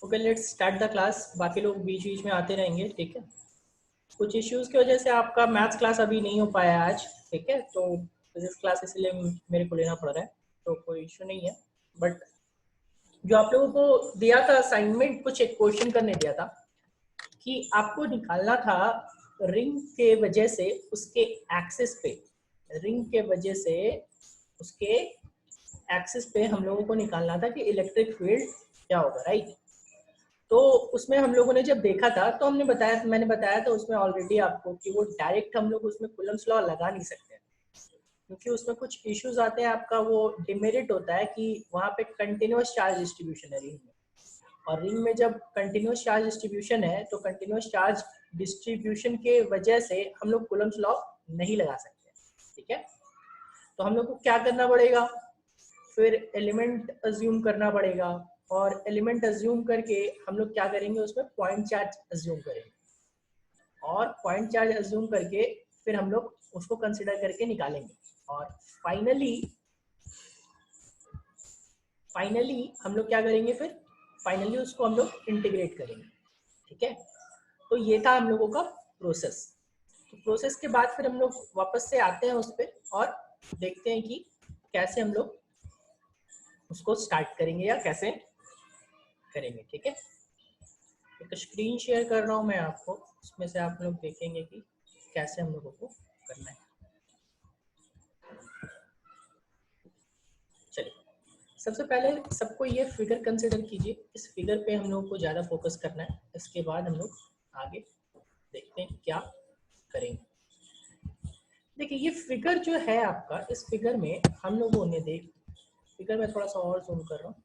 Okay, let's start the class. बाकी लोग बीच बीच में आते रहेंगे, ठीक है। कुछ इश्यूज़ की वजह से आपका मैथ्स क्लास अभी नहीं हो पाया आज, ठीक है। तो फिजिक्स क्लास इसलिए मेरे को लेना पड़ रहा है, तो कोई इशू नहीं है। बट जो आप लोगों को दिया था असाइनमेंट, कुछ एक क्वेश्चन करने दिया था कि आपको निकालना था रिंग के वजह से उसके एक्सिस पे, रिंग के वजह से उसके एक्सिस पे हम लोगों को निकालना था कि इलेक्ट्रिक फील्ड क्या होगा, राइट। तो उसमें हम लोगों ने जब देखा था तो मैंने बताया था उसमें ऑलरेडी आपको कि वो डायरेक्ट हम लोग उसमें कूलम्स लॉ लगा नहीं सकते, क्योंकि उसमें कुछ इश्यूज आते हैं। आपका वो डिमेरिट होता है कि वहाँ पे कंटिन्यूअस चार्ज डिस्ट्रीब्यूशन है रिंग में, और रिंग में जब कंटिन्यूअस चार्ज डिस्ट्रीब्यूशन है तो कंटिन्यूअस चार्ज डिस्ट्रीब्यूशन के वजह से हम लोग कूलम्स लॉ नहीं लगा सकते, ठीक है। तो हम लोग को क्या करना पड़ेगा, फिर एलिमेंट अज्यूम करना पड़ेगा, और एलिमेंट अज्यूम करके हम लोग क्या करेंगे, उसमें पॉइंट चार्ज अज्यूम करेंगे, और पॉइंट चार्ज अज्यूम करके फिर हम लोग उसको कंसिडर करके निकालेंगे, और फाइनली हम लोग क्या करेंगे, फिर फाइनली उसको हम लोग इंटीग्रेट करेंगे, ठीक है। तो ये था हम लोगों का प्रोसेस। तो प्रोसेस के बाद फिर हम लोग वापस से आते हैं उस पर और देखते हैं कि कैसे हम लोग उसको स्टार्ट करेंगे या कैसे करेंगे, ठीक है। एक स्क्रीन शेयर कर रहा हूँ मैं आपको, उसमें से आप लोग देखेंगे कि कैसे हम लोगों को करना है। चलिए, सबसे पहले सबको ये फिगर कंसिडर कीजिए। इस फिगर पे हम लोग को ज़्यादा फोकस करना है, इसके बाद हम लोग आगे देखते हैं क्या करेंगे। देखिए, ये फिगर जो है आपका, इस फिगर में हम लोगों ने फिगर में थोड़ा सा और जूम कर रहा हूँ,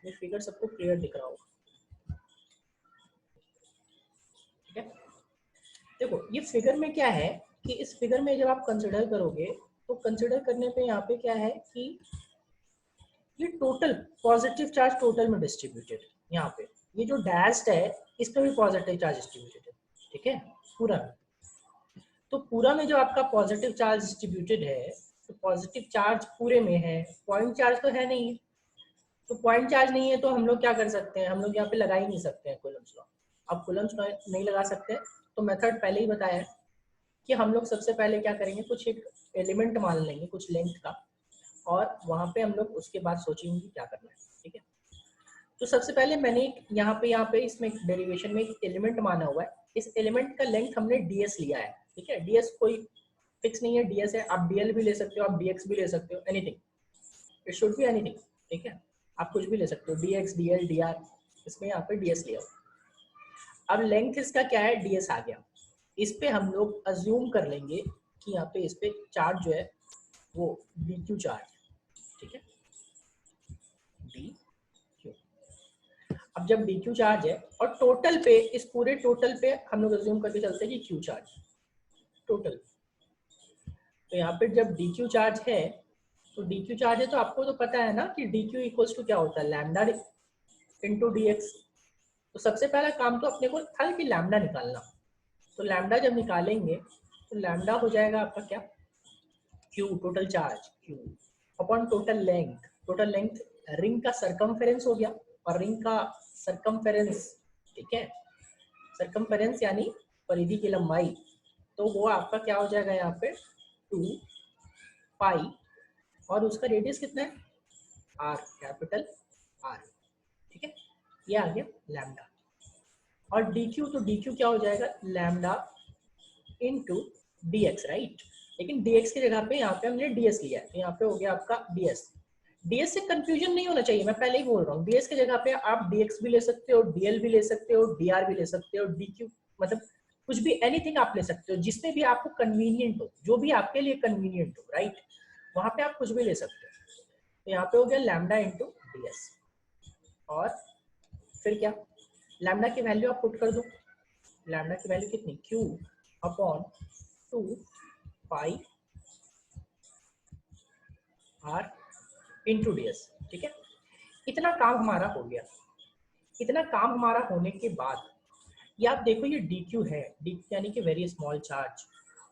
ये फिगर सबको क्लियर दिख रहा होगा, ठीक है। देखो, ये फिगर में क्या है कि इस फिगर में जब आप कंसिडर करोगे तो कंसिडर करने पे यहाँ पे क्या है कि ये टोटल पॉजिटिव चार्ज टोटल में डिस्ट्रीब्यूटेड, यहाँ पे ये जो डैश्ड है इस पे भी पॉजिटिव चार्ज डिस्ट्रीब्यूटेड है, ठीक है, पूरा में। तो पूरा में जो आपका पॉजिटिव चार्ज डिस्ट्रीब्यूटेड है, तो पॉजिटिव चार्ज पूरे में है, पॉइंट चार्ज तो है नहीं। तो पॉइंट चार्ज नहीं है तो हम लोग क्या कर सकते हैं, हम लोग यहाँ पे लगा ही नहीं सकते हैं कूलम्स लॉ। अब कूलम्स लॉ नहीं लगा सकते तो मेथड पहले ही बताया है कि हम लोग सबसे पहले क्या करेंगे, कुछ एक एलिमेंट मान लेंगे कुछ लेंथ का, और वहां पे हम लोग उसके बाद सोचेंगे क्या करना है, ठीक है। तो सबसे पहले मैंने यहाँ पे इसमें डेरिवेशन में एक एलिमेंट माना हुआ है। इस एलिमेंट का लेंथ हमने ds लिया है, ठीक है। ds कोई फिक्स नहीं है, ds है, आप dl भी ले सकते हो, आप dx भी ले सकते हो, anything, it should be anything, ठीक है। आप कुछ भी ले सकते हो, dx dl dr, इसमें यहाँ पे ds लिया हुआ। अब लेंथ इसका क्या है, ds आ गया। इस पे हम लोग अज्यूम कर लेंगे कि यहाँ पे इस पे चार्ज जो है वो dq चार्ज, ठीक है, dq। अब जब dq चार्ज है और टोटल पे, इस पूरे टोटल पे हम लोग अज्यूम करके चलते हैं कि q चार्ज टोटल। तो यहाँ पे जब dq चार्ज है, तो dq चार्ज है तो आपको तो पता है ना कि dq इक्वल्स टू क्या होता है, लैम्डा इंटू dx। तो सबसे पहला काम तो अपने को था कि लैम्डा निकालना। तो लैम्डा जब निकालेंगे तो लैम्डा हो जाएगा आपका क्या, q total charge, q upon total length ring का सरकमफेरेंस हो गया, और रिंग का सरकमफेरेंस, ठीक है, सरकमफेरेंस यानी परिधि की लंबाई। तो वो आपका क्या हो जाएगा यहाँ पे 2 पाई, और उसका रेडियस कितना है r, कैपिटल R, ठीक है। ये आ गया लैम्डा। और dq, तो dq क्या हो जाएगा, लैम्डा इनटू dx, राइट। लेकिन dx की जगह पे यहाँ पे हमने ds लिया है, तो यहाँ पे हो गया आपका ds। ds से कंफ्यूजन नहीं होना चाहिए, मैं पहले ही बोल रहा हूँ, ds की जगह पे आप dx भी ले सकते हो, dl भी ले सकते हो, dr भी ले सकते हो, dq मतलब कुछ भी एनीथिंग आप ले सकते हो, जिसमें भी आपको कन्वीनियंट हो, जो भी आपके लिए कन्वीनियंट हो, राइट, वहां पे आप कुछ भी ले सकते हो। तो यहाँ पे हो गया लैम्डा इंटू ds, और फिर क्या, लैम्डा की वैल्यू आप पुट कर दो। लैम्डा की वैल्यू कितनी, q अपॉन 2 पाई r इंटू ds, ठीक है। इतना काम हमारा हो गया। इतना काम हमारा होने के बाद ये आप देखो, ये dq है, dq यानी कि वेरी स्मॉल चार्ज,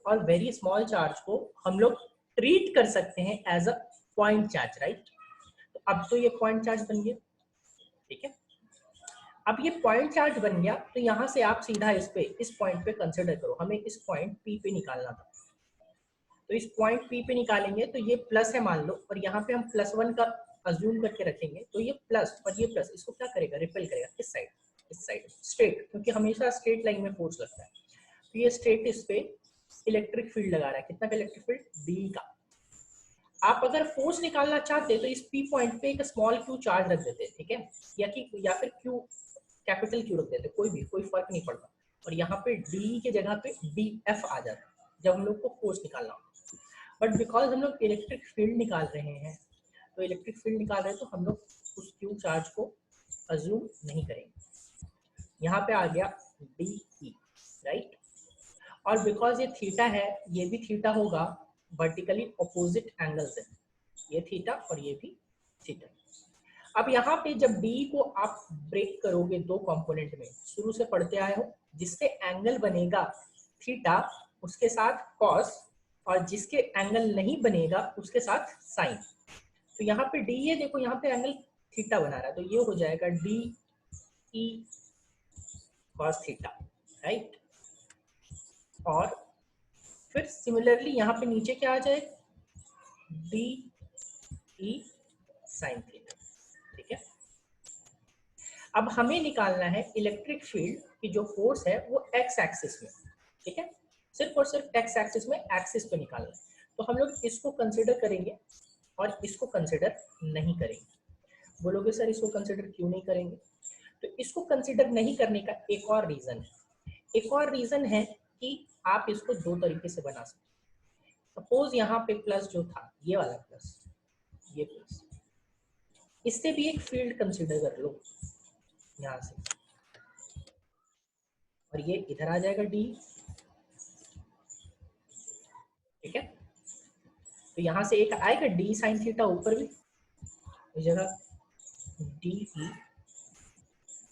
और वेरी स्मॉल चार्ज को हम लोग ट्रीट कर सकते हैं as a point charge, right. तो अब तो ये पॉइंट चार्ज बन गया, ठीक है। अब ये पॉइंट चार्ज बन गया, तो यहाँ से आप सीधा इस पॉइंट पे कंसिडर करो, हमें इस पॉइंट P पे निकालना था। तो इस पॉइंट P पे निकालेंगे तो ये प्लस है मान लो, और यहाँ पे हम +1 का अज्यूम करके रखेंगे, तो ये प्लस और ये प्लस इसको क्या करेगा, रिपेल करेगा इस साइड स्ट्रेट, क्योंकि हमेशा स्ट्रेट लाइन में फोर्स लगता है। तो ये स्ट्रेट इस पे इलेक्ट्रिक फील्ड लगा रहा है, कितना का इलेक्ट्रिक फील्ड, D का। आप अगर फोर्स निकालना चाहते तो इस P पॉइंट पे एक स्मॉल q चार्ज रख देते, ठीक है, या फिर Q कैपिटल Q रख देते, कोई फर्क नहीं पड़ता, और यहाँ पे D के जगह पे DF आ जाता जब हम लोग को फोर्स निकालना हो। बट बिकॉज हम लोग इलेक्ट्रिक फील्ड निकाल रहे हैं, तो इलेक्ट्रिक फील्ड निकाल रहे हैं तो हम लोग उस Q चार्ज को अज्यूम नहीं करेंगे। यहाँ पे आ गया DE, राइट। और बिकॉज ये थीटा है, ये भी थीटा होगा, वर्टिकली अपोजिट एंगल से, ये थीटा और ये भी थीटा। अब यहाँ पे जब D को आप ब्रेक करोगे दो कंपोनेंट में, शुरू से पढ़ते आए हो, जिससे एंगल बनेगा थीटा उसके साथ कॉस, और जिसके एंगल नहीं बनेगा उसके साथ साइन। तो यहाँ पे D ये देखो, यहाँ पे एंगल थीटा बना रहा है, तो ये हो जाएगा DE कॉस थीटा, राइट। और फिर सिमिलरली यहाँ पे नीचे क्या आ जाए, DE साइन थीटा, ठीक है। अब हमें निकालना है इलेक्ट्रिक फील्ड की जो फोर्स है वो एक्स एक्सिस में, ठीक है, सिर्फ और सिर्फ एक्स एक्सिस में, एक्सिस पे निकालना है। तो हम लोग इसको कंसिडर करेंगे और इसको कंसिडर नहीं करेंगे। बोलोगे सर इसको कंसिडर क्यों नहीं करेंगे? तो इसको कंसिडर नहीं करने का एक और रीजन है। एक और रीजन है कि आप इसको दो तरीके से बना सकते हैं। सपोज यहाँ पे प्लस जो था, ये वाला प्लस, ये प्लस, इससे भी एक फील्ड कंसिडर कर लो यहाँ से, और ये इधर आ जाएगा D, ठीक है। तो यहाँ से एक आएगा D साइन थीटा ऊपर भी, इस जगह DE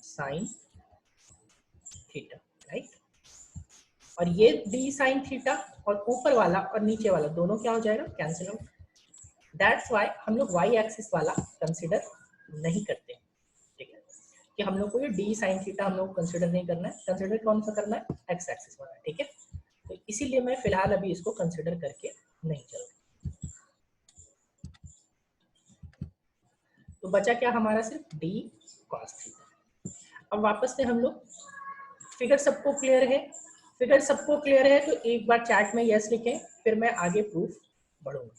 साइन थीटा, राइट। और ये D साइन थीटा और ऊपर वाला और नीचे वाला दोनों क्या हो जाएगा, कैंसिल आउट। दैट्स व्हाई हम लोग y एक्सिस वाला कंसिडर नहीं करते, ठीक है, कि हम लोग को ये D साइन थीटा हम लोग कंसिडर नहीं करना है, कंसिडर कौन सा करना है, x एक्सिस वाला, ठीक है। तो इसीलिए मैं फिलहाल अभी इसको कंसिडर करके नहीं चल रहा। तो बचा क्या हमारा, सिर्फ D cos थीटा। अब वापस से हम लोग, फिगर सबको क्लियर है? फिगर सबको क्लियर है तो एक बार चैट में यस लिखें, फिर मैं आगे प्रूफ बढ़ूंगा।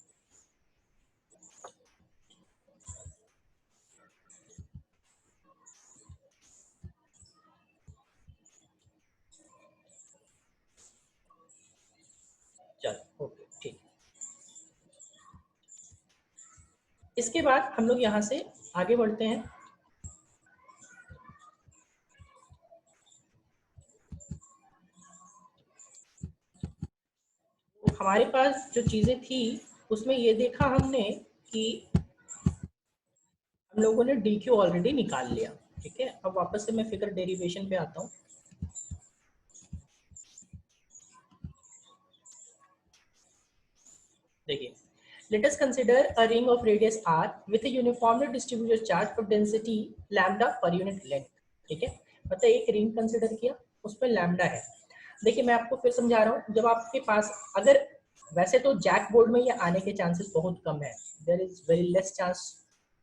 चलो ओके, ठीक। इसके बाद हम लोग यहाँ से आगे बढ़ते हैं। तो हमारे पास जो चीजें थी उसमें ये देखा हमने कि हम लोगों ने DQ ऑलरेडी निकाल लिया, ठीक है। अब वापस से मैं फिगर डेरिवेशन पे आता हूँ। देखिए, let us consider a ring of radius r with a uniformly distributed charge of density lambda per unit length, ठीक है। मतलब एक रिंग कंसिडर किया, उसमें लैम्डा है। देखिए मैं आपको फिर समझा रहा हूँ, जब आपके पास, अगर वैसे तो जैक बोर्ड में ये आने के चांसेस बहुत कम है, there is very less chance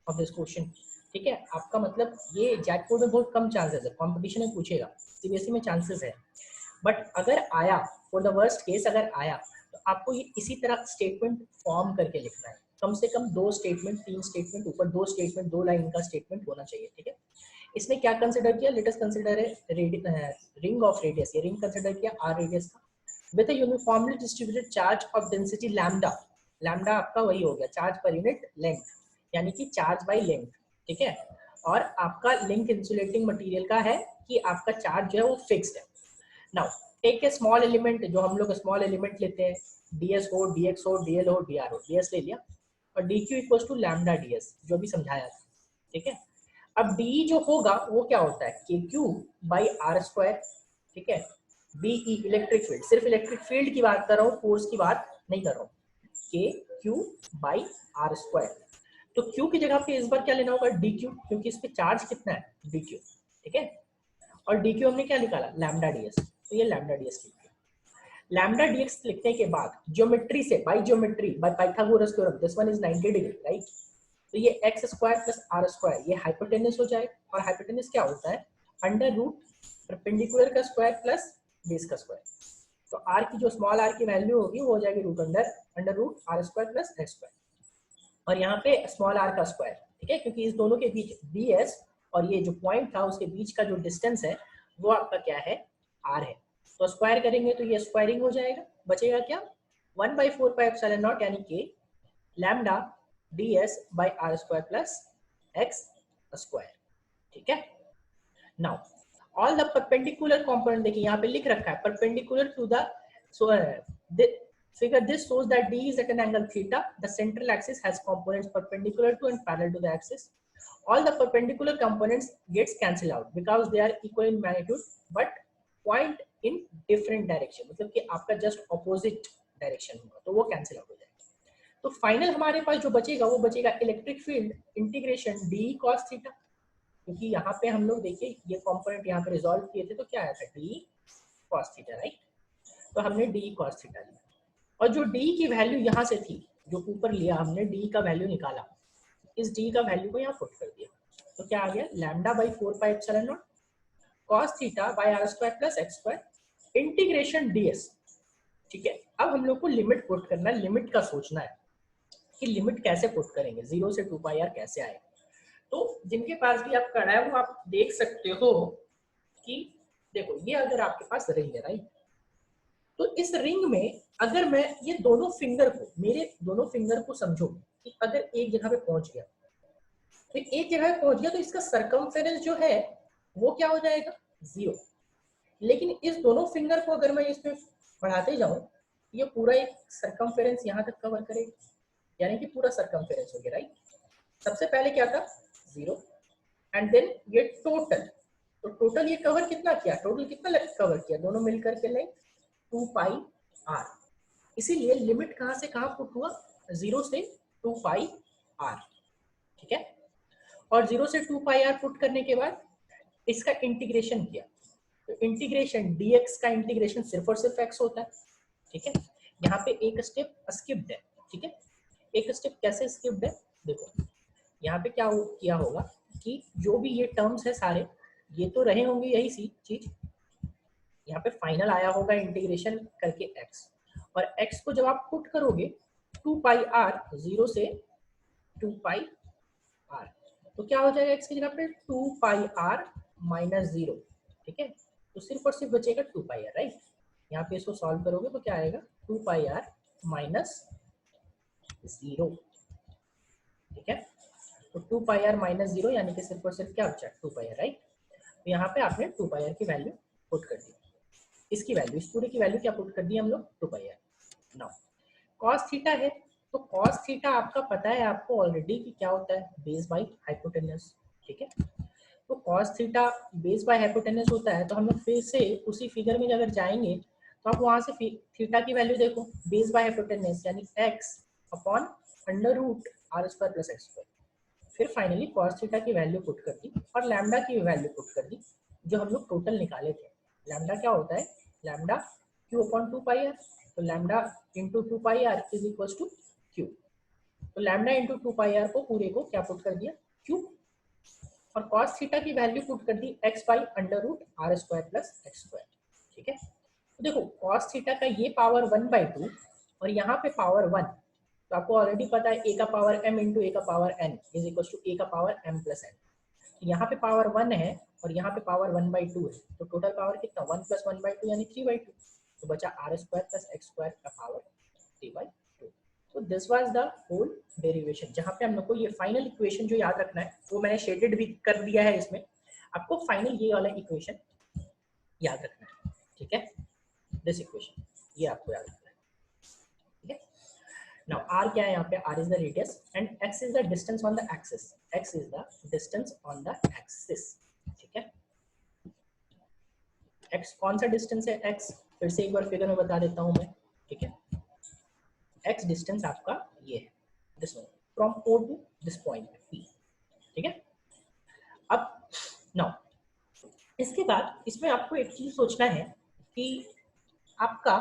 of this question, ठीक है। आपका मतलब ये जैक बोर्ड में बहुत कम चांसेस है, कंपटीशन में पूछेगा, सीबीएसई में चांसेस है। बट अगर आया, फॉर द वर्स्ट केस अगर आया, तो आपको ये इसी तरह स्टेटमेंट फॉर्म करके लिखना है, कम से कम 2 स्टेटमेंट 3 स्टेटमेंट, ऊपर 2 स्टेटमेंट 2 लाइन का स्टेटमेंट होना चाहिए, ठीक है। इसने क्या कंसिडर किया, let us consider ring of radius, ये रिंग कंसिडर किया आर रेडियस का, with a uniformly distributed charge of density lambda. Lambda आपका वही हो गया चार्ज पर यूनिट लेंथ, यानी कि चार्ज बाय लेंथ, ठीक है। और आपका लिंक इंसुलेटिंग मटेरियल का है कि आपका चार्ज जो है वो फिक्स्ड है। Now take a small element, जो हम लोग स्मॉल एलिमेंट लेते हैं, ds हो, dx हो, dl हो, dr हो, ds ले लिया, और dq equals to lambda ds, जो भी समझाया था, ठीक है। अब d जो होगा वो क्या होता है, kq बाई आर स्क्वायर, ठीक है। be इलेक्ट्रिक फील्ड, सिर्फ इलेक्ट्रिक फील्ड की बात कर रहा हूँ, फोर्स की बात नहीं कर रहा हूँ, kq बाई आर स्क्वायर। तो q की जगह पे इस बार क्या लेना होगा, dq, क्योंकि इस पे चार्ज कितना है, dq, ठीक है। और डी क्यू हमने क्या निकाला, लैम्डा डी एस, तो ये लैम्डा डी एस लिख दिया। लैम्डा डी एक्स लिखने के बाद ज्योमेट्री से, by geometry, by Pythagoras theorem, this one is 90 degree, right. तो ये x square plus r square, ये हाइपोटेनस हो जाएगा, और हाइपोटेनस क्या होता है, अंडर रूट परपेंडिकुलर का स्क्वायर प्लस बेस का स्क्वायर। तो आर की जो स्मॉल आर की वैल्यू होगी वो हो जाएगी root under root r square plus x square, और यहाँ पे स्मॉल आर का स्क्वायर, ठीक है, क्योंकि इस दोनों के बीच बी एस और ये जो पॉइंट था उसके बीच का जो डिस्टेंस है वो आपका क्या है, आर है। तो स्क्वायर करेंगे तो ये स्क्वायरिंग हो जाएगा, बचेगा क्या, 1/4πε0 यानी कि lambda d s by r square plus x square, ठीक है। Now all the perpendicular component, देखिए यहाँ पे लिख रखा है perpendicular to the, so figure this shows that D is at an angle theta. The central axis has components perpendicular to and parallel to the axis. All the perpendicular components gets cancelled out because they are equal in magnitude but point in different direction. मतलब कि आपका just opposite direction होगा तो वो cancel out हो जाएगा। तो final हमारे पास जो बचेगा वो बचेगा electric field integration D cos theta, क्योंकि यहाँ पे हम लोग देखिए ये कंपोनेंट यहाँ पे रिजॉल्व किए थे तो क्या आया था, डी कॉस थीटा, राइट। तो हमने डी कॉस थीटा लिया, और जो d की वैल्यू यहाँ से थी, जो ऊपर लिया हमने d का वैल्यू निकाला, इस d का वैल्यू को यहाँ पुट कर दिया, तो क्या आ गया, lambda by 4πε0 cos theta by r square plus x square integration ds, ठीक है। अब हम लोग को लिमिट पुट करना है, लिमिट का सोचना है कि लिमिट कैसे पुट करेंगे, 0 से 2πr कैसे आएगा। तो जिनके पास भी आप करा है वो आप देख सकते हो कि देखो ये अगर आपके पास रिंग है, राइट, तो इस रिंग में अगर मैं ये दोनों फिंगर को, मेरे दोनों फिंगर को समझो कि अगर एक जगह पे पहुंच गया, तो एक जगह पे पहुंच गया तो इसका सरकमफेरेंस जो है वो क्या हो जाएगा, 0। लेकिन इस दोनों फिंगर को अगर मैं इसमें बढ़ाते जाऊं, ये पूरा एक सरकमफेरेंस यहाँ तक कवर करेगा, यानी कि पूरा सरकमफेरेंस हो गया, राइट। सबसे पहले क्या था, 0, एंड देन ये टोटल, तो टोटल ये कवर कितना किया, टोटल कितना कवर किया, दोनों मिलकर के लेंथ 2πr। इसीलिए लिमिट कहां से कहां पुट हुआ, 0 से 2πr, ठीक है। और 0 से 2πr पुट करने के बाद इसका इंटीग्रेशन किया, तो इंटीग्रेशन dx का इंटीग्रेशन सिर्फ और सिर्फ x होता है, ठीक है। यहाँ पे एक स्टेप स्किप्ड है, ठीक है। एक स्टेप कैसे स्किप्ड है, देखो यहाँ पे क्या किया होगा कि जो भी ये टर्म्स है सारे ये तो रहे होंगे यही सी चीज, यहाँ पे फाइनल आया होगा इंटीग्रेशन करके x, और x को जब आप पुट करोगे 2πr, 0 से 2πr, तो क्या हो जाएगा x की जगह पे 2πr माइनस 0, ठीक है। तो सिर्फ और सिर्फ बचेगा 2πr, राइट। यहाँ पे इसको सॉल्व करोगे तो क्या आएगा, 2πr माइनस 0, ठीक है। तो 2πr माइनस 0 यानी कि सिर्फ और सिर्फ क्या बचा, 2πr, राइट। तो यहाँ पे आपने 2πr की वैल्यू पुट कर दी, इसकी वैल्यू, इस पूरे की वैल्यू क्या पुट कर दी हम लोग, 2πr। नाउ cos थीटा है, तो cos थीटा आपका पता है आपको ऑलरेडी कि क्या होता है, बेस बाई हाइपोटेनस, ठीक है। तो cos theta base by hypotenuse होता है, तो हम लोग फिर से उसी फिगर में अगर जाएंगे तो आप वहां से थीटा की वैल्यू देखो, बेस बाई हाइपोटेनस यानी x upon under root r square plus x square, फिर फाइनली cos थीटा की वैल्यू पुट कर दी और लैम्डा की वैल्यू पुट कर दी, जो हम लोग टोटल निकाले थे। लैम्डा क्या होता है, लैम्डा क्यू अपॉन 2πr, तो lambda into 2πr is equal to q, तो लैम्डा इंटू 2πr को पूरे को क्या पुट कर दिया, क्यू, और cos थीटा की वैल्यू पुट कर दी x by under root r square plus x square, ठीक है। तो देखो cos थीटा का ये पावर 1/2 और यहाँ पे पावर 1, तो आपको ऑलरेडी पता है a का पावर m इंटू a का power n is equal to a का पावर m प्लस n, यहाँ पे पावर 1 है और यहाँ पे पावर 1/2 है, तो टोटल पावर कितना, 1 + 1/2 यानी 3/2, तो बचा r square plus x square का पावर 3/2। तो this was the whole derivation, जहाँ पे हम लोग को ये फाइनल इक्वेशन जो याद रखना है वो मैंने शेडेड भी कर दिया है इसमें, आपको फाइनल ये वाला इक्वेशन याद रखना है, ठीक है। दिस इक्वेशन ये आपको याद रखना है, ठीक है। Now r क्या है यहाँ पे, r is the radius and x is the distance on the axis, x is the distance on the axis, ठीक है। x कौन सा डिस्टेंस है, x फिर से एक बार फिगर में बता देता हूँ मैं, ठीक है। x डिस्टेंस आपका ये है, this one from o to this point p, ठीक है। अब नाउ इसके बाद इसमें आपको एक चीज सोचना है कि आपका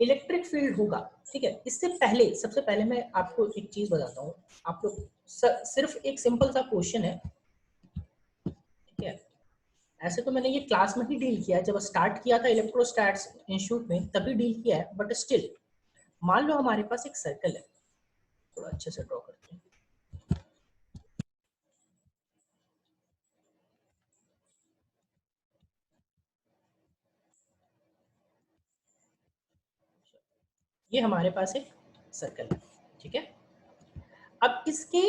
इलेक्ट्रिक फील्ड होगा, ठीक है। इससे पहले सबसे पहले मैं आपको एक चीज बताता हूँ। आप लोग सिर्फ एक सिंपल सा क्वेश्चन है, ठीक है। ऐसे तो मैंने ये क्लास में ही डील किया है, जब स्टार्ट किया था इलेक्ट्रोस्टैट्स इंस्टीट्यूट में तभी डील किया है, बट स्टिल मान लो हमारे पास एक सर्कल है, थोड़ा अच्छे से ड्रॉ करते हैं। ये हमारे पास एक सर्कल है, ठीक है। अब इसके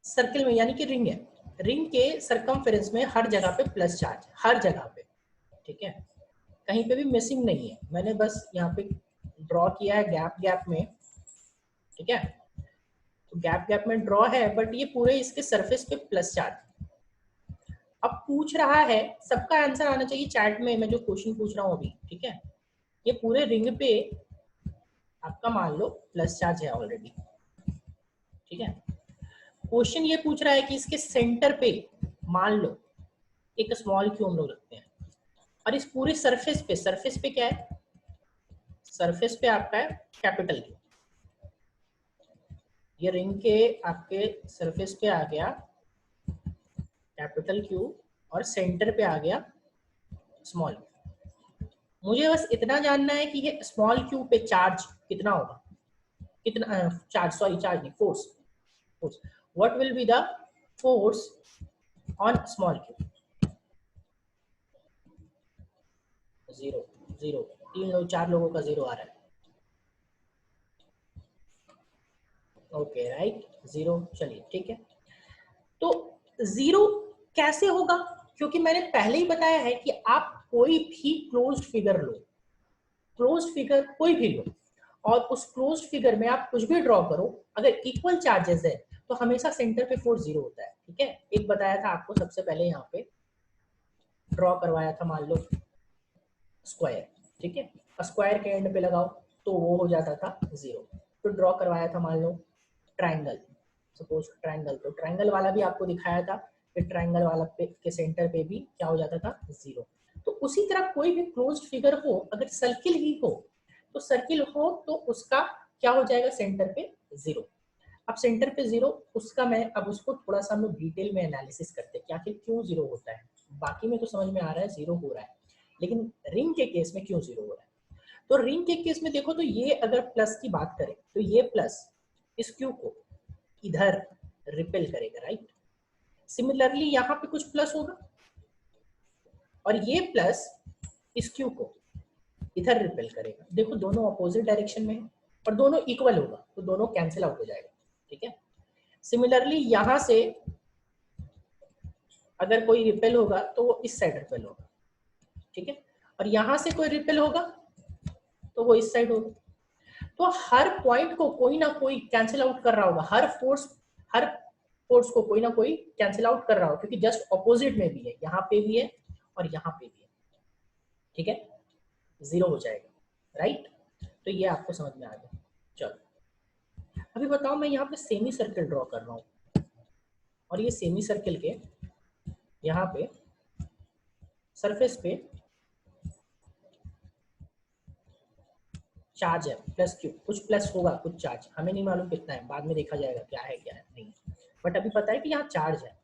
सर्कल में यानी कि रिंग है, रिंग के सरकमफेरेंस में हर जगह पे प्लस चार्ज, हर जगह पे, ठीक है। कहीं पे भी मिसिंग नहीं है, मैंने बस यहाँ पे ड्रॉ किया है गैप गैप में, ठीक है। तो गैप गैप में ड्रॉ है, बट ये पूरे इसके सरफेस पे प्लस चार्ज। अब पूछ रहा है, सबका आंसर आना चाहिए चैट में, मैं जो क्वेश्चन पूछ रहा हूँ अभी, ठीक है। ये पूरे रिंग पे आपका मान लो प्लस चार्ज है ऑलरेडी, ठीक है। क्वेश्चन ये पूछ रहा है कि इसके सेंटर पे मान लो एक स्मॉल क्यू हम लोग रखते हैं, और इस पूरे सरफेस पे क्या है, सरफेस पे आपका है कैपिटल क्यू। ये रिंग के आपके सरफेस पे आ गया कैपिटल क्यू, और सेंटर पे आ गया स्मॉल क्यू। मुझे बस इतना जानना है कि ये स्मॉल क्यू पे चार्ज कितना होगा, कितना चार्ज, सॉरी चार्ज नहीं, force, force what will be the force on small Q. Zero, zero, तीन लोग, चार लोगों का जीरो आ रहा है, ओके राइट, जीरो, चलिए ठीक है। तो जीरो कैसे होगा, क्योंकि मैंने पहले ही बताया है कि आप कोई भी क्लोज्ड फिगर लो, क्लोज्ड फिगर कोई भी लो, और उस क्लोज्ड फिगर में आप कुछ भी ड्रॉ करो, अगर इक्वल चार्जेस है तो हमेशा सेंटर पे फोर्स जीरो होता है, ठीक है। एक बताया था आपको सबसे पहले, यहाँ पे ड्रॉ करवाया था, मान लो स्क्वायर, ठीक है। स्क्वायर के एंड पे लगाओ तो वो हो जाता था जीरो। तो ड्रॉ करवाया था मान लो ट्राइंगल, सपोज ट्राइंगल, तो ट्राइंगल वाला भी आपको दिखाया था कि ट्राइंगल वाला पे के सेंटर पे भी क्या हो जाता था, जीरो। तो उसी तरह कोई भी क्लोज्ड फिगर हो, अगर सर्किल ही हो, तो सर्किल हो तो उसका क्या हो जाएगा, सेंटर पे जीरो। अब सेंटर पे जीरो, उसका मैं अब उसको थोड़ा सा हम लोग डिटेल में एनालिसिस करते हैं कि आखिर क्यों जीरो होता है। बाकी में तो समझ में आ रहा है जीरो हो रहा है, लेकिन रिंग के केस में क्यों जीरो हो रहा है। तो रिंग के केस में देखो, तो ये अगर प्लस की बात करें तो ये प्लस इस क्यू को इधर रिपेल करेगा, राइट। सिमिलरली यहाँ पे कुछ प्लस होगा, और ये प्लस इस क्यू को इधर रिपेल करेगा। देखो दोनों अपोजिट डायरेक्शन में है, और दोनों इक्वल होगा, तो दोनों कैंसिल आउट हो जाएगा, ठीक है। सिमिलरली यहाँ से अगर कोई रिपेल होगा तो वो इस साइड रिपेल होगा, ठीक है। और यहाँ से कोई रिपेल होगा तो वो इस साइड होगा। तो हर पॉइंट को कोई ना कोई कैंसिल आउट कर रहा होगा, हर फोर्स को कोई ना कोई कैंसिल आउट कर रहा होगा, क्योंकि जस्ट ऑपोजिट में भी है, यहाँ पे भी है और यहाँ पे भी है, ठीक है। जीरो हो जाएगा, राइट। तो ये आपको समझ में आ गया। चलो अभी बताओ, मैं यहाँ पे सेमी सर्कल ड्रॉ कर रहा हूँ, और ये सेमी सर्कल के यहाँ पे सरफेस पे चार्ज है प्लस क्यू, कुछ प्लस होगा, कुछ चार्ज, हमें नहीं मालूम कितना है, बाद में देखा जाएगा क्या है क्या है नहीं, बट अभी पता है कि यहाँ चार्ज है।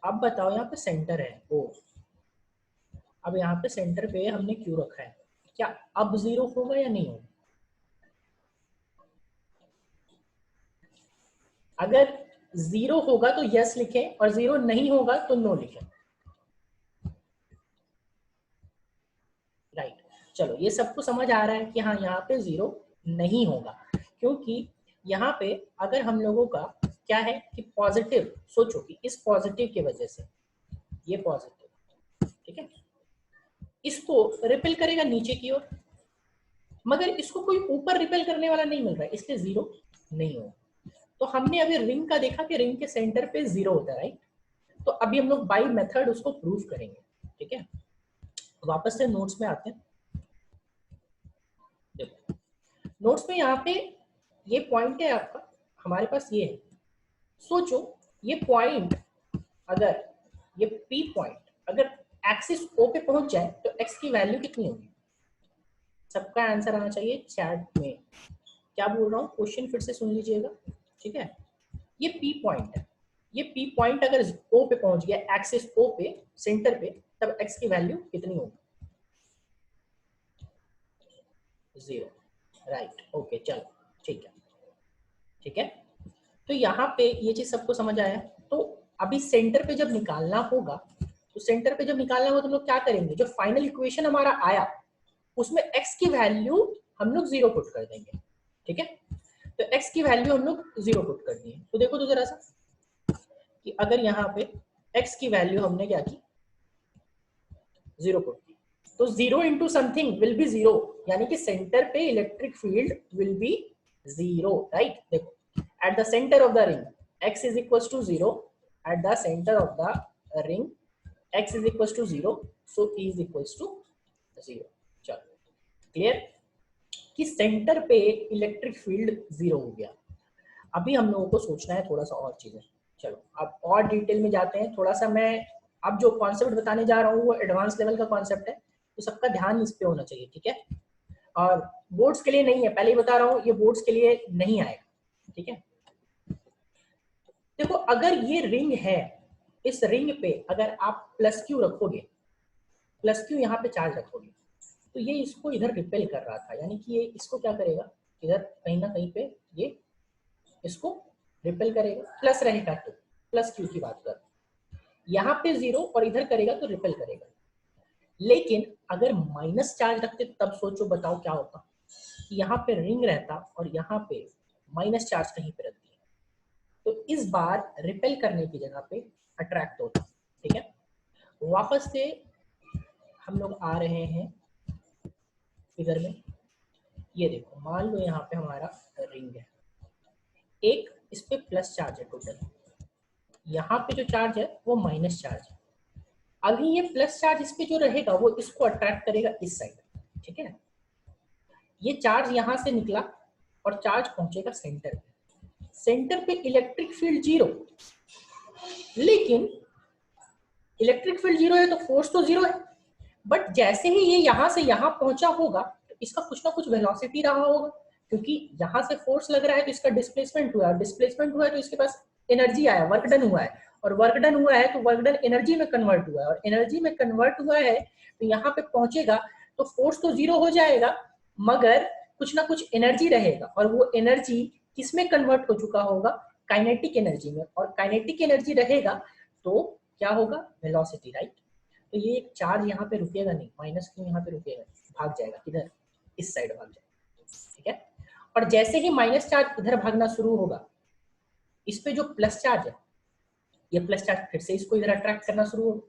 अब बताओ यहाँ पे सेंटर है ओ, अब यहाँ पे सेंटर पे हमने क्यू रखा है, क्या अब जीरो होगा या नहीं होगा। अगर जीरो होगा तो यस लिखें, और जीरो नहीं होगा तो नो लिखें, राइट। चलो ये सबको समझ आ रहा है कि हाँ यहाँ पे जीरो नहीं होगा, क्योंकि यहाँ पे अगर हम लोगों का क्या है कि पॉजिटिव, सोचो कि इस पॉजिटिव की वजह से ये पॉजिटिव, ठीक है, इसको रिपेल करेगा नीचे की ओर, मगर इसको कोई ऊपर रिपेल करने वाला नहीं मिल रहा है, इसलिए जीरो नहीं होगा। तो हमने अभी रिंग का देखा कि रिंग के सेंटर पे जीरो होता है, राइट। तो अभी हम लोग बाई मेथड उसको प्रूव करेंगे, ठीक है। वापस से नोट्स में आते हैं। देखो नोट्स में यहाँ पे ये पॉइंट है आपका, हमारे पास ये है। सोचो ये पॉइंट अगर ये P पॉइंट अगर एक्सिस O पे पहुंच जाए तो x की वैल्यू कितनी होगी? सबका आंसर आना चाहिए चैट में। क्या बोल रहा हूँ क्वेश्चन फिर से सुन लीजिएगा, ठीक है। ये P पॉइंट है, ये P पॉइंट अगर O पे पहुंच गया, एक्सिस O पे, सेंटर पे, तब x की वैल्यू कितनी होगी? 0। राइट, ओके, चलो ठीक है, ठीक है। तो यहाँ पे ये चीज सबको समझ आया। तो अभी सेंटर पे जब निकालना होगा, तो सेंटर पे जब निकालना होगा तो हम लोग क्या करेंगे, जो फाइनल इक्वेशन हमारा आया उसमें x की वैल्यू हम लोग 0 पुट कर देंगे, ठीक है। तो x की वैल्यू हम लोग 0 पुट कर दिए। तो देखो तो जरा सा कि अगर यहाँ पे x की वैल्यू हमने क्या की, 0 पुट की, तो 0 इंटू समथिंग विल बी 0, यानी कि सेंटर पे electric field will be 0, right. देखो at the center of the ring x is equals to 0, at the center of the ring x is equals to 0, so e is equals to 0। चलो clear कि centre पे electric field 0 हो गया। अभी हम लोगों को सोचना है थोड़ा सा और चीजें। चलो अब और डिटेल में जाते हैं थोड़ा सा। मैं अब जो कॉन्सेप्ट बताने जा रहा हूँ वो एडवांस लेवल का कॉन्सेप्ट है, तो सबका ध्यान इस पे होना चाहिए, ठीक है। और बोर्ड्स के लिए नहीं है, पहले ही बता रहा हूँ, ये बोर्ड्स के लिए नहीं आएगा, ठीक है। देखो अगर ये रिंग है, इस रिंग पे अगर आप प्लस क्यू रखोगे, प्लस क्यू यहाँ पे चार्ज रखोगे, तो ये इसको इधर रिपेल कर रहा था, यानी कि ये इसको क्या करेगा, इधर कहीं ना कहीं पे ये इसको रिपेल करेगा, प्लस रहेगा तो प्लस क्यू की बात कर, यहाँ पे 0 और इधर करेगा तो रिपेल करेगा। लेकिन अगर माइनस चार्ज रखते तब सोचो, बताओ क्या होता कि यहाँ पे रिंग रहता और यहाँ पे माइनस चार्ज कहीं पे रख दिया, तो इस बार रिपेल करने की जगह पे अट्रैक्ट होता, ठीक है। वापस से हम लोग आ रहे हैं फिगर में। ये देखो मान लो यहाँ पे हमारा रिंग है, एक इस पे प्लस चार्ज है टोटल, यहाँ पे जो चार्ज है वो माइनस चार्ज है। अभी ये प्लस चार्ज इस पे जो रहेगा वो इसको अट्रैक्ट करेगा इस साइड, ठीक है। ये चार्ज यहाँ से निकला और चार्ज पहुंचेगा सेंटर पे। सेंटर पे इलेक्ट्रिक फील्ड 0, लेकिन इलेक्ट्रिक फील्ड 0 है तो फोर्स तो 0 है, बट जैसे ही ये यहाँ से यहाँ पहुंचा होगा तो इसका कुछ ना कुछ वेलोसिटी रहा होगा, क्योंकि यहाँ से फोर्स लग रहा है तो इसका डिस्प्लेसमेंट हुआ, डिस्प्लेसमेंट हुआ है तो इसके पास एनर्जी आया, वर्क डन हुआ है, और वर्क डन हुआ है तो वर्क डन एनर्जी में कन्वर्ट हुआ है, और एनर्जी में कन्वर्ट हुआ है तो यहाँ पे पहुंचेगा तो फोर्स तो 0 हो जाएगा, मगर कुछ ना कुछ एनर्जी रहेगा, और वो एनर्जी किसमें कन्वर्ट हो चुका होगा, काइनेटिक एनर्जी में, और काइनेटिक एनर्जी रहेगा तो क्या होगा, वेलोसिटी, राइट। तो ये एक चार्ज यहाँ पे रुकेगा नहीं, माइनस क्यू यहाँ पे रुकेगा, भाग जाएगा किधर, इस साइड भाग जाएगा, ठीक है। और जैसे ही माइनस चार्ज इधर भागना शुरू होगा, इस पे जो प्लस चार्ज है, ये प्लस चार्ज फिर से इसको इधर अट्रैक्ट करना शुरू होगा।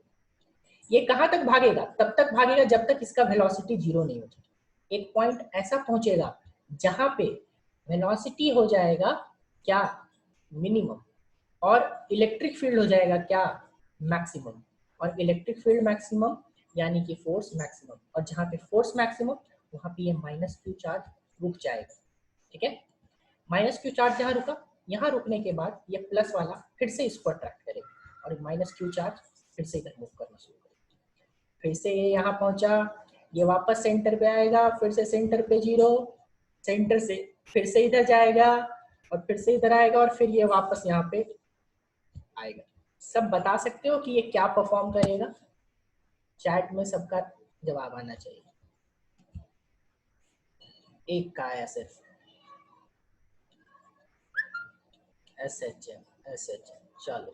ये कहाँ तक भागेगा, तब तक भागेगा जब तक इसका वेलोसिटी 0 नहीं हो जाए। एक पॉइंट ऐसा पहुंचेगा जहां पे वेलोसिटी हो जाएगा क्या, मिनिमम, और इलेक्ट्रिक फील्ड हो जाएगा क्या, मैक्सिमम, और इलेक्ट्रिक फील्ड मैक्सिमम यानी कि फोर्स मैक्सिमम, और जहां पे फोर्स मैक्सिमम वहां पे ये माइनस क्यू चार्ज रुक जाएगा, ठीक है। माइनस क्यू चार्ज जहां रुका, यहाँ रुकने के बाद ये प्लस वाला फिर से इसको अट्रैक्ट करेगा, और माइनस क्यू चार्ज फिर से इधर मूव करना शुरू करेगा। फिर से ये यहाँ पहुंचा, ये वापस सेंटर पे आएगा, फिर से सेंटर पे 0, सेंटर से फिर से इधर जाएगा, और फिर से इधर आएगा, और फिर ये वापस यहाँ पे आएगा। सब बता सकते हो कि ये क्या परफॉर्म करेगा, चैट में सबका जवाब आना चाहिए। एक का आया सिर्फ, SHM, चलो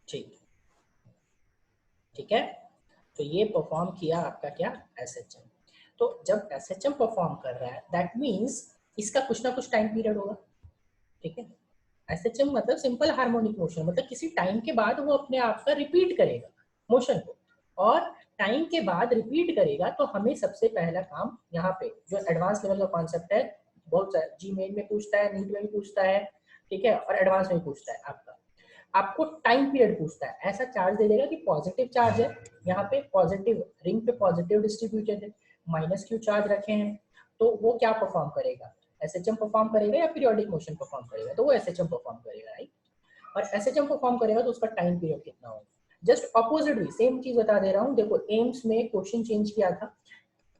ठीक, ठीक है। तो ये परफॉर्म किया आपका क्या, SHM। तो जब SHM परफॉर्म कर रहा है दैट मीन्स इसका कुछ ना कुछ टाइम पीरियड होगा, ठीक है। SHM मतलब सिंपल हार्मोनिक मोशन, मतलब किसी टाइम के बाद वो अपने आप का रिपीट करेगा मोशन को, और टाइम के बाद रिपीट करेगा तो हमें सबसे पहला काम यहाँ पे जो एडवांस लेवल का कॉन्सेप्ट है, बहुत जी मेन में पूछता है, नीट में भी पूछता है, ठीक है, और एडवांस में पूछता है, आपको टाइम पीरियड पूछता है। ऐसा चार्ज दे देगा कि पॉजिटिव चार्ज है, यहाँ पे पॉजिटिव, रिंग पे पॉजिटिव डिस्ट्रीब्यूटेड है, माइनस क्यू चार्ज रखे हैं, तो वो क्या परफॉर्म करेगा, SHM परफॉर्म करेगा या पीरियोडिक मोशन परफॉर्म करेगा, तो वो SHM परफॉर्म करेगा, राइट। और SHM परफॉर्म करेगा तो उसका टाइम पीरियड कितना होगा, जस्ट ऑपोजिट भी सेम चीज बता दे रहा हूँ। देखो एम्स में क्वेश्चन चेंज किया था,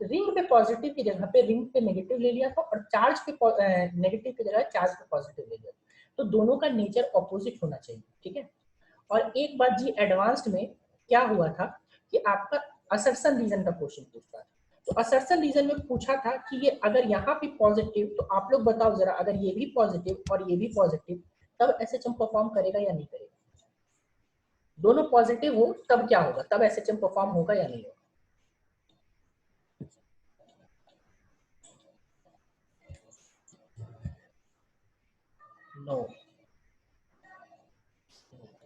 रिंग पे पॉजिटिव की जगह पे रिंग पे नेगेटिव ले लिया था और चार्ज पे नेगेटिव की जगह चार्ज पे पॉजिटिव ले लिया। तो दोनों का नेचर ऑपोजिट होना चाहिए, ठीक है। और एक बात जी एडवांस्ड में क्या हुआ था कि आपका असर्शन रीजन का क्वेश्चन पूछता था। तो असर्शन रीजन में पूछा था कि ये अगर यहाँ पे पॉजिटिव, तो आप लोग बताओ जरा, अगर ये भी पॉजिटिव और ये भी पॉजिटिव, तब एसएचएम परफॉर्म करेगा या नहीं करेगा? दोनों पॉजिटिव हो तब क्या होगा, तब एसएचएम परफॉर्म होगा या नहीं होगा? नो।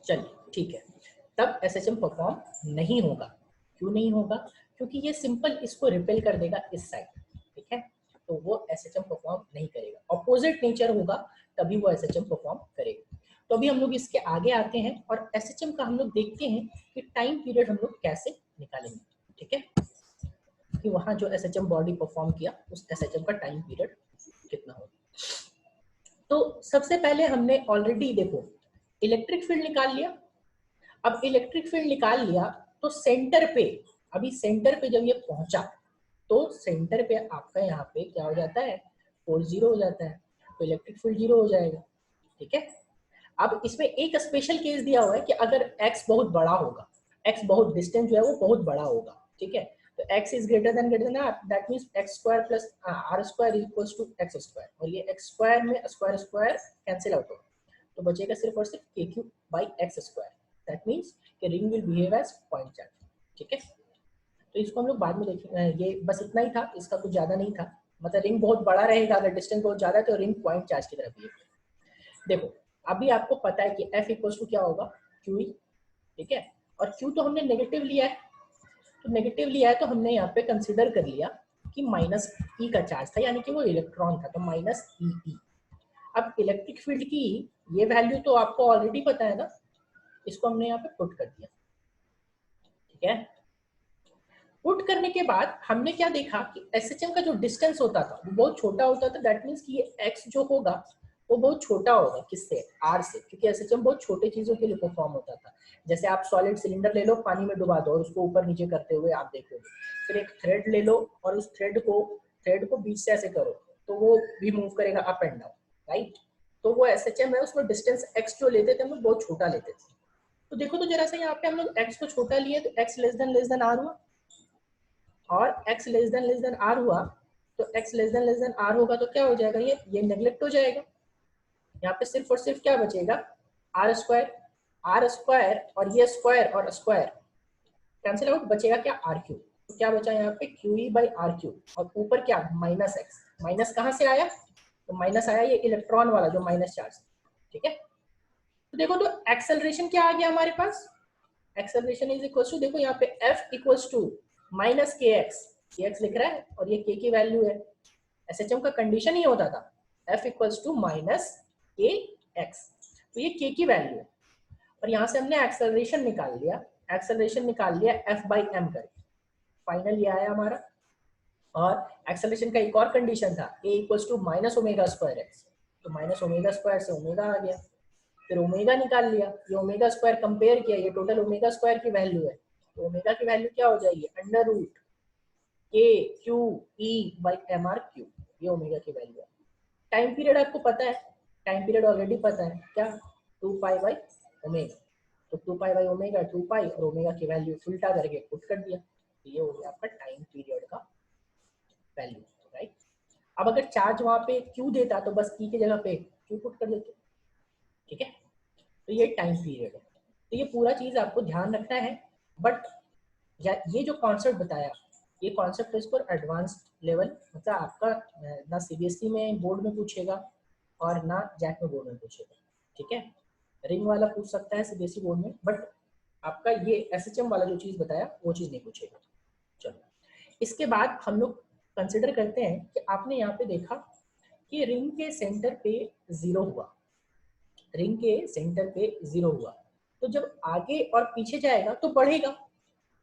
चलिए ठीक है, तब एसएचएम परफॉर्म नहीं होगा। क्यों नहीं होगा? क्योंकि ये सिंपल इसको रिपेल कर देगा इस साइड, ठीक है। तो वो एसएचएम परफॉर्म नहीं करेगा, ऑपोजिट नेचर होगा तभी वो एसएचएम परफॉर्म करेगा। तो अभी हम लोग इसके आगे आते हैं और एसएचएम का हम लोग देखते हैं कि टाइम पीरियड हम लोग कैसे निकालेंगे, ठीक है, कि वहां जो एसएचएम बॉडी परफॉर्म किया उस एसएचएम का टाइम पीरियड कितना होगा। तो सबसे पहले हमने ऑलरेडी देखो इलेक्ट्रिक फील्ड निकाल लिया। अब इलेक्ट्रिक फील्ड निकाल लिया तो सेंटर पे, अभी सेंटर पे जब ये पहुंचा तो सेंटर पे आपका यहाँ पे क्या हो जाता है, फोर्स जीरो हो जाता है, तो इलेक्ट्रिक फील्ड जीरो हो जाएगा, ठीक है। अब इसमें एक स्पेशल केस दिया हुआ है कि अगर x बहुत बड़ा होगा, x बहुत डिस्टेंस जो है वो बहुत बड़ा होगा, ठीक है, तो x is greater than that means x square plus r square equals to x square, और ये x स्क्वायर में स्क्वायर स्क्वायर कैंसिल आउट होगा, तो बचेगा सिर्फ और सिर्फ k cube by x square. That means कि ring will behave as point charge, ठीक है। तो इसको हम लोग बाद में देखेंगे, ये बस इतना ही था, इसका कुछ ज्यादा नहीं था। मतलब रिंग बहुत बड़ा रहेगा, अगर डिस्टेंस बहुत ज्यादा है तो रिंग पॉइंट चार्ज की तरफ बिहेव करेगा। देखो अभी आपको पता है कि F इक्वल्स टू क्या होगा, QE, ठीक है, और Q तो हमने नेगेटिव लिया है, तो नेगेटिव लिया है तो हमने यहाँ पे कंसिडर कर लिया कि माइनस ई का चार्ज था, यानी कि वो इलेक्ट्रॉन था, तो माइनस ई। अब इलेक्ट्रिक फील्ड की ये वैल्यू तो आपको ऑलरेडी पता है ना, इसको हमने यहाँ पे पुट कर दिया, ठीक है। पुट करने के बाद हमने क्या देखा कि एसएचएम का जो डिस्टेंस होता था वो बहुत छोटा होता था, दैट मीन्स कि ये एक्स जो होगा वो बहुत छोटा होगा, किससे, आर से, क्योंकि एसएचएम बहुत छोटे चीजों के लिए परफॉर्म होता था। जैसे आप सॉलिड सिलेंडर ले लो, पानी में डुबा दो और उसको ऊपर नीचे करते हुए आप देखोगे, फिर एक थ्रेड ले लो और उस थ्रेड को बीच से ऐसे करो तो वो भी मूव करेगा अप एंड डाउन, राइट। तो वो एसएचएम है, उसमें डिस्टेंस एक्स जो लेते थे हम लोग बहुत छोटा लेते थे। तो देखो तो जरा सा यहाँ पे हम लोग एक्स को छोटा लिए तो एक्स लेस देन आर हुआ, और x लेस देन r हुआ, तो x लेस देन r होगा तो क्या हो जाएगा, ये नेग्लेक्ट हो जाएगा। यहाँ पे सिर्फ और सिर्फ क्या बचेगा, r स्क्वायर और ये स्क्वायर और स्क्वायर कैंसिल आउट, बचेगा क्या, r क्यूब। तो क्या बचा यहाँ पे, QE बाई आर क्यूब, और ऊपर क्या माइनस x, माइनस कहाँ से आया, तो माइनस आया ये इलेक्ट्रॉन वाला जो माइनस चार्ज, ठीक है। तो देखो तो एक्सेलरेशन क्या आ गया हमारे पास, एक्सेलरेशन इज इक्वल टू, देखो यहाँ पे F इक्वल्स टू माइनस के एक्स लिख रहा है और ये के की वैल्यू है, एसएचएम का कंडीशन ही होता था F इक्वल्स टू माइनस के एक्स, तो ये के की वैल्यू है। और यहाँ से हमने एक्सेलरेशन निकाल लिया F बाई एम करके, फाइनल ये आया हमारा। और एक्सेलरेशन का एक और कंडीशन था, A equals to minus omega square x, तो माइनस ओमेगा स्क्वायर से ओमेगा आ गया, फिर ओमेगा निकाल लिया, ये ओमेगा स्क्वायर कंपेयर किया, ये टोटल ओमेगा स्क्वायर की वैल्यू है, तो ओमेगा की वैल्यू क्या हो जाएगी, अंडर रूट के q e by m r q, ये ओमेगा की वैल्यू है। टाइम पीरियड आपको पता है, टाइम पीरियड ऑलरेडी पता है क्या, 2 पाई बाई ओमेगा, तो 2 पाई बाई ओमेगा 2 पाई और ओमेगा की वैल्यू उल्टा करके पुट कर दिया, तो ये हो गया आपका टाइम पीरियड का वैल्यू, राइट। अब अगर चार्ज वहां पे क्यू देता तो बस ई की जगह पे क्यू पुट कर देते, ठीक है। तो ये टाइम पीरियड है, तो ये पूरा चीज आपको ध्यान रखना है। बट ये जो कॉन्सेप्ट बताया, ये कॉन्सेप्ट इस पर एडवांस लेवल, मतलब आपका ना सीबीएसई में बोर्ड में पूछेगा और ना जैक में बोर्ड में पूछेगा, ठीक है। रिंग वाला पूछ सकता है सीबीएसई बोर्ड में, बट आपका ये एसएचएम वाला जो चीज बताया वो चीज नहीं पूछेगा। चलो इसके बाद हम लोग कंसिडर करते हैं कि आपने यहाँ पे देखा कि रिंग के सेंटर पे जीरो हुआ, रिंग के सेंटर पे जीरो हुआ, तो जब आगे और पीछे जाएगा तो बढ़ेगा,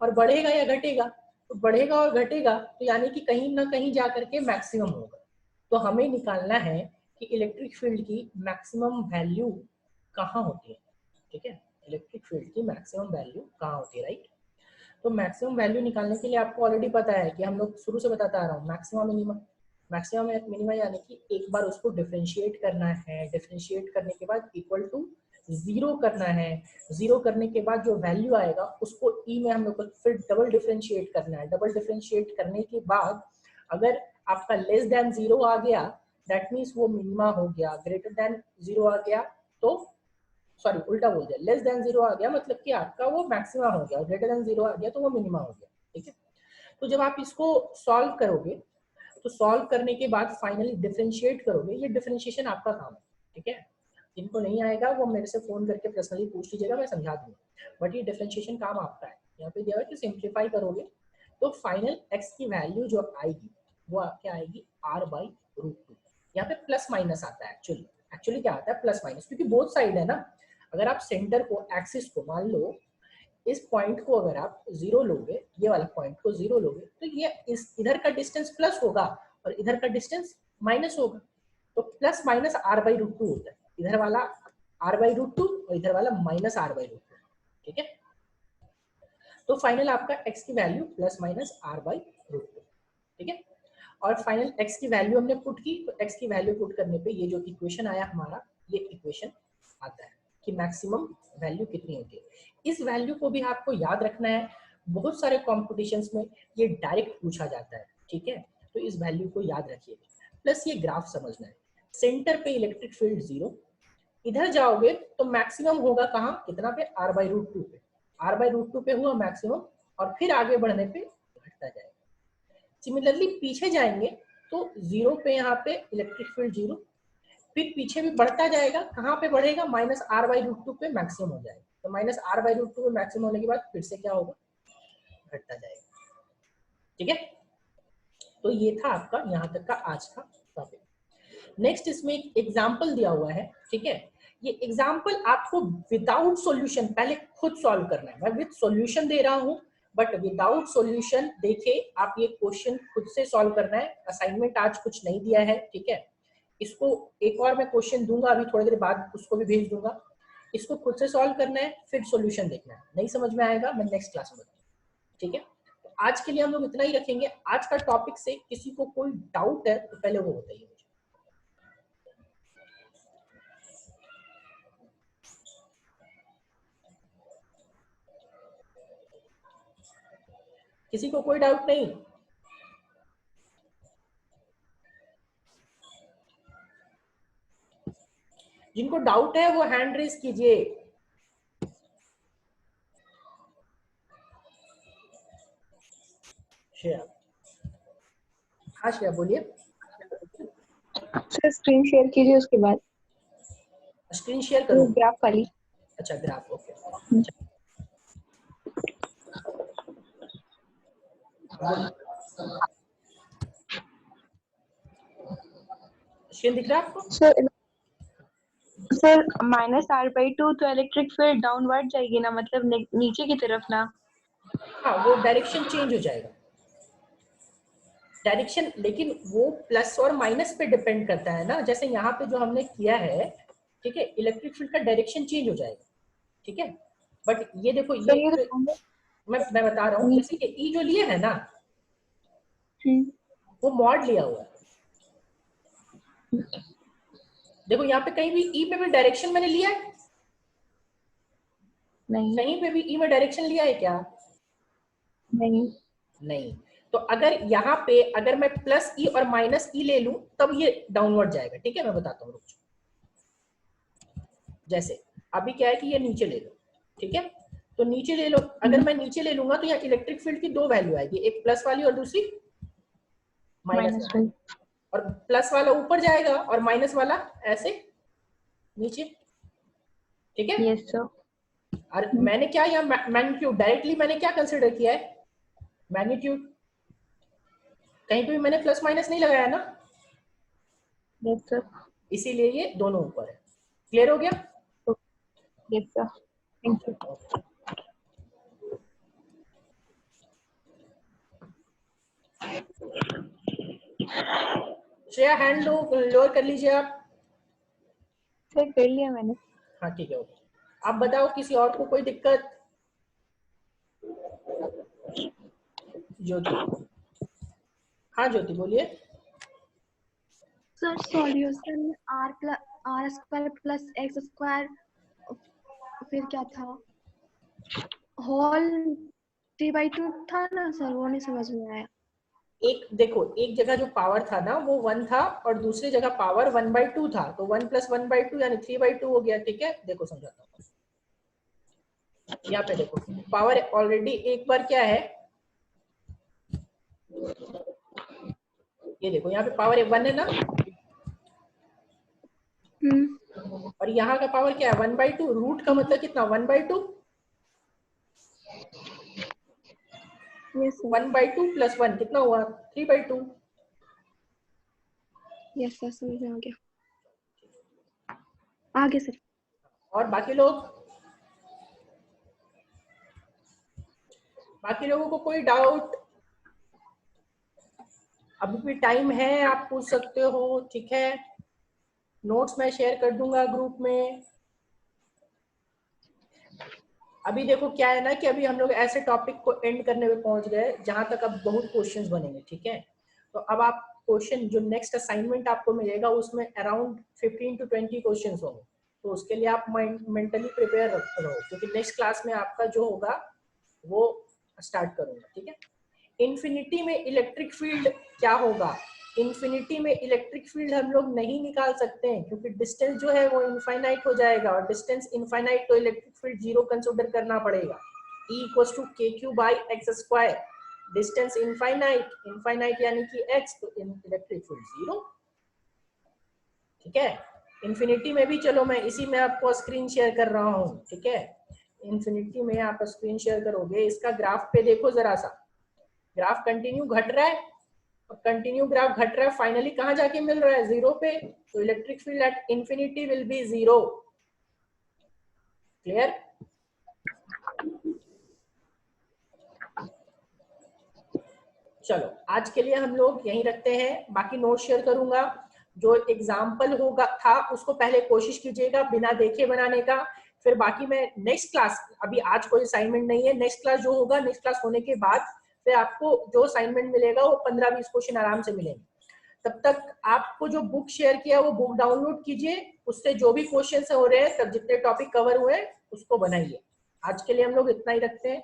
और बढ़ेगा या घटेगा, तो बढ़ेगा और घटेगा, तो यानी कि कहीं ना कहीं जा करके मैक्सिमम होगा। तो हमें निकालना है कि इलेक्ट्रिक फील्ड की मैक्सिमम वैल्यू कहाँ होती है, ठीक है, इलेक्ट्रिक फील्ड की मैक्सिमम वैल्यू कहाँ होती है, राइट। तो मैक्सिमम वैल्यू निकालने के लिए आपको ऑलरेडी पता है कि हम लोग शुरू से बताता आ रहा हूँ, मैक्सिमम मिनिमम, मैक्सिमम मिनिमम यानी कि एक बार उसको डिफरेंशिएट करना है, डिफरेंशिएट करने के बाद इक्वल टू जीरो करना है, जीरो करने के बाद जो वैल्यू आएगा उसको ई में हम लोग को फिर डबल डिफरेंशिएट करना है, डबल डिफरेंशिएट करने के बाद अगर आपका लेस देन जीरो आ गया दैट मीन्स वो मिनिमा हो गया, ग्रेटर देन जीरो आ गया तो सॉरी उल्टा बोल दिया, लेस देन जीरो आ गया मतलब कि आपका वो मैक्सिमम हो गया, ग्रेटर देन जीरो आ गया तो वो मिनिमा हो गया, ठीक है। तो जब आप इसको सॉल्व करोगे तो सॉल्व करने के बाद फाइनली डिफरेंशिएट करोगे, ये डिफरेंशिएशन आपका काम है, ठीक है। जिनको नहीं आएगा वो मेरे से फोन करके पर्सनली पूछ लीजिएगा, मैं समझा दूंगा, बट ये डिफरेंशिएशन काम आपका है। यहाँ पे दिया हुआ है कि सिंप्लीफाई करोगे तो फाइनल एक्स की वैल्यू जो आएगी वो क्या आएगी, r बाई रूट टू। यहाँ पे प्लस माइनस आता है, एक्चुअली क्या आता है प्लस माइनस, क्योंकि बोथ साइड है ना। अगर आप सेंटर को एक्सिस को मान लो इस पॉइंट को अगर आप जीरो लोगे, ये वाला पॉइंट को जीरो लोगे तो ये इस इधर का डिस्टेंस प्लस होगा और इधर का डिस्टेंस माइनस होगा, तो plus minus r by root two होता है, इधर वाला r बाई रूट टू और इधर वाला minus r by root two, ठीक है। तो फाइनल आपका x की value plus minus r by root two, ठीक है। और फाइनल x की वैल्यू हमने पुट की, तो x की वैल्यू पुट करने पे ये जो इक्वेशन आया हमारा, ये इक्वेशन आता है कि मैक्सिमम वैल्यू कितनी होती है। इस वैल्यू को भी आपको याद रखना है, बहुत सारे कॉम्पिटिशन्स में ये डायरेक्ट पूछा जाता है, ठीक है। तो इस वैल्यू को याद रखिए, प्लस ये ग्राफ समझना है। सेंटर पे इलेक्ट्रिक फील्ड जीरो, इधर जाओगे तो मैक्सिमम होगा कहाँ, कितना पे, r बाई रूट टू पे, r बाई रूट टू पे हुआ मैक्सिमम और फिर आगे बढ़ने पे घटता जाएगा। सिमिलरली पीछे जाएंगे तो जीरो पे यहाँ पे इलेक्ट्रिक फील्ड जीरो, फिर पीछे भी बढ़ता जाएगा, कहाँ पे बढ़ेगा, minus r by root two पे मैक्सिमम हो जाएगा, तो minus r by root two पे मैक्सिमम होने के बाद फिर से क्या होगा, घटता जाएगा, ठीक है। तो ये था आपका यहाँ तक का आज का टॉपिक। नेक्स्ट इसमें एक एग्जाम्पल दिया हुआ है, ठीक है। ये एग्जाम्पल आपको विदाउट सॉल्यूशन पहले खुद सॉल्व करना है, मैं विद सॉल्यूशन दे रहा हूँ बट विदाउट सॉल्यूशन देखे आप ये क्वेश्चन खुद से सॉल्व करना है। असाइनमेंट आज कुछ नहीं दिया है, ठीक है। इसको एक और मैं क्वेश्चन दूंगा अभी थोड़ी देर बाद, उसको भी भेज दूंगा। इसको खुद से सॉल्व करना है, फिर सॉल्यूशन देखना है, नहीं समझ में आएगा मैं नेक्स्ट क्लास में बताऊंगा, ठीक है। तो आज के लिए हम लोग इतना ही रखेंगे। आज का टॉपिक से किसी को कोई डाउट है तो पहले वो बताइए मुझे। किसी को कोई डाउट नहीं? जिनको डाउट है वो हैंड रेज कीजिए। श्रेया, हाँ श्रेया बोलिए। सर स्क्रीन शेयर कीजिए, उसके बाद स्क्रीन शेयर करूँ? ग्राफ वाली। अच्छा ग्राफ, ओके। स्क्रीन दिख रहा है आपको? Sir minus r by two, तो इलेक्ट्रिक फील्ड डाउनवर्ड जाएगी ना, मतलब नीचे की तरफ ना? हाँ वो डायरेक्शन चेंज हो जाएगा, डायरेक्शन, लेकिन वो प्लस और माइनस पे डिपेंड करता है ना। जैसे यहाँ पे जो हमने किया है, ठीक है, इलेक्ट्रिक फील्ड का डायरेक्शन चेंज हो जाएगा, ठीक है। बट ये देखो ये तो मैं बता रहा हूँ, जैसे कि ई जो लिए है ना वो मॉड लिया हुआ है। देखो यहाँ पे कहीं भी ई पे भी डायरेक्शन मैंने लिया है? नहीं। कहीं पे भी ई में डायरेक्शन लिया है क्या? नहीं। तो अगर यहाँ पे अगर मैं प्लस ई और माइनस ई ले लूं तब ये डाउनवर्ड जाएगा, ठीक है। मैं बताता हूँ, जैसे अभी क्या है कि ये नीचे ले लो, ठीक है। तो नीचे ले लो, अगर मैं नीचे ले लूंगा तो यहाँ इलेक्ट्रिक फील्ड की दो वैल्यू आएगी, एक प्लस वाली और दूसरी माइनस वाली। और प्लस वाला ऊपर जाएगा और माइनस वाला ऐसे नीचे, ठीक है। Yes sir. और मैंने क्या यहाँ मैग्नीट्यूड डायरेक्टली मैंने क्या कंसिडर किया है, मैग्नीट्यूड, कहीं पे भी मैंने प्लस माइनस नहीं लगाया ना। Yes sir. इसीलिए ये दोनों ऊपर है। क्लियर हो गया? Yes sir, thank you. Shreya hand lower कर लीजिए आप। सर कर लिया मैंने। हाँ ठीक है, ओके। आप बताओ किसी और को कोई दिक्कत? ज्योति, हाँ ज्योति बोलिए। सर सॉल्यूशन में r square plus x square, फिर क्या था, होल 3/2 था ना सर, वो नहीं समझ में आया। एक देखो, एक जगह जो पावर था ना वो 1 था और दूसरी जगह पावर 1/2 था, तो 1 + 1/2 यानी 3/2 हो गया। ठीक है, देखो समझाता हूँ। यहाँ पे देखो पावर ऑलरेडी एक बार क्या है, ये देखो यहाँ पे पावर 1 है ना, और यहाँ का पावर क्या है 1/2। रूट का मतलब कितना 1/2, 1/2 + 1 कितना हुआ 3/2। यस सर, समझ में आ गया। आगे सर। और बाकी लोगों को कोई डाउट? अभी भी टाइम है, आप पूछ सकते हो। ठीक है, नोट्स मैं शेयर कर दूंगा ग्रुप में। अभी देखो क्या है ना कि अभी हम लोग ऐसे टॉपिक को एंड करने में पहुंच गए जहां तक अब बहुत क्वेश्चंस बनेंगे। ठीक है, तो अब आप क्वेश्चन जो नेक्स्ट असाइनमेंट आपको मिलेगा उसमें अराउंड 15 to 20 क्वेश्चंस होंगे, तो उसके लिए आप मेंटली प्रिपेयर रहो, क्योंकि नेक्स्ट क्लास में आपका जो होगा वो स्टार्ट करूंगा। ठीक है, इन्फिनिटी में इलेक्ट्रिक फील्ड क्या होगा? इन्फिनिटी में इलेक्ट्रिक फील्ड हम लोग नहीं निकाल सकते हैं, क्योंकि डिस्टेंस जो है वो इनफाइनाइट हो जाएगा, और डिस्टेंस इनफाइनाइट तो इलेक्ट्रिक फील्ड जीरो कंसीडर करना पड़ेगा। E = kq/x²। डिस्टेंस इनफाइनाइट यानी कि x, तो इलेक्ट्रिक फील्ड जीरो। ठीक है, इन्फिनिटी में भी चलो मैं इसी में आपको स्क्रीन शेयर कर रहा हूँ। ठीक है, इन्फिनिटी में आप स्क्रीन शेयर करोगे, इसका ग्राफ पे देखो जरा सा, ग्राफ कंटिन्यू घट रहा है और कंटिन्यू ग्राफ घट रहा है, फाइनली कहां जाके मिल रहा है 0 पे, तो electric field at infinity will be 0। Clear? चलो आज के लिए हम लोग यहीं रखते हैं, बाकी नोट शेयर करूंगा। जो एग्जाम्पल होगा था उसको पहले कोशिश कीजिएगा बिना देखे बनाने का, फिर बाकी मैं नेक्स्ट क्लास, अभी आज कोई असाइनमेंट नहीं है, नेक्स्ट क्लास जो होगा, नेक्स्ट क्लास होने के बाद फिर आपको जो असाइनमेंट मिलेगा वो 15-20 क्वेश्चन आराम से मिलेंगे। तब तक आपको जो बुक शेयर किया वो बुक डाउनलोड कीजिए, उससे जो भी क्वेश्चन हो रहे हैं, तब जितने टॉपिक कवर हुए उसको बनाइए। आज के लिए हम लोग इतना ही रखते हैं।